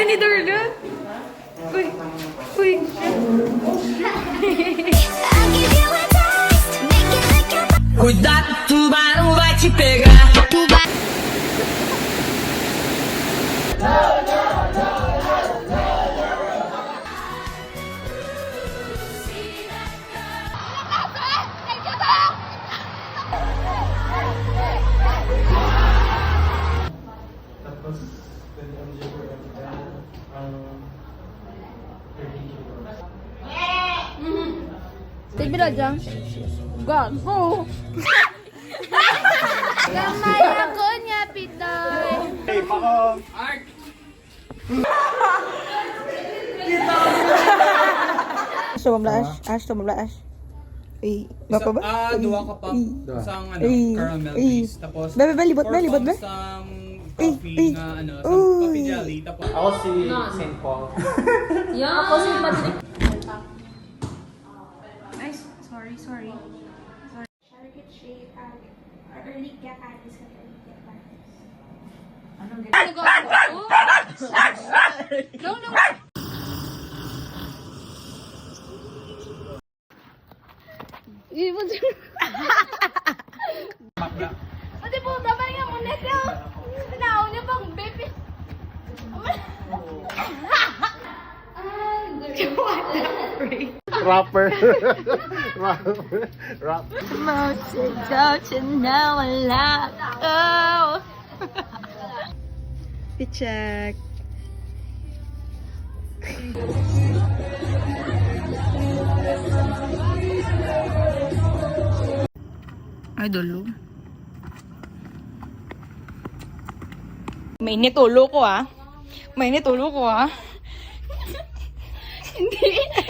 ni Darla. Uy. Uy. Cuidado, tubarão vai te pegar. Tay biladjang. Gago. Gamay ako niya, Pitoy. Hey, pako! Gusto mo blush? Gusto mo blush? Ay, baka ba? Dua ka pa. Isang caramel Ay. taste. Tapos, Bebe, libot ba? 4 Libot ba? cups ng Ay, coffee na coffee jelly. Tapos, Ako si St. Paul. Ako si Patrick. Ay, sorry. Target shape or early kakatis ka early kakatis. Anong ganito? No. Pati po, dapat nga muna siya. Sinaon niya pang baby. Rapper. Rapper. I-check. Ay, dulo. May nitulo ko ah.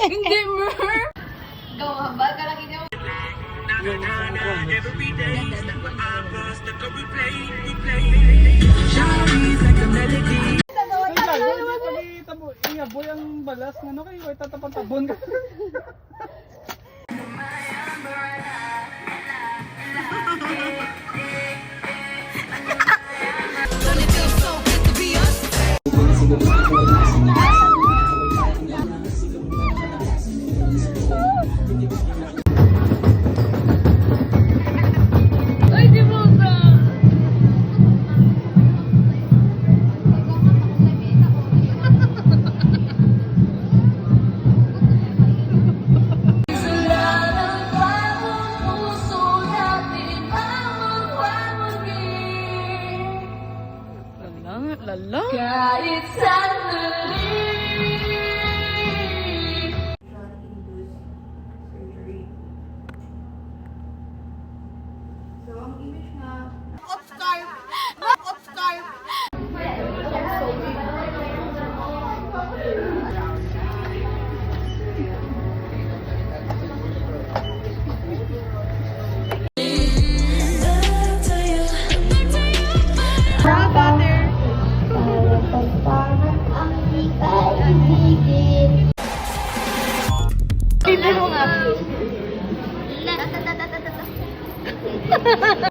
Hindi mo. Gawa ba? Kalagin niya. boy ang balas. Ano kayo? Ay, tatapon-tapon ka. Ay, di mo ka. Lala. Kahit sandali. Hindi mo nga.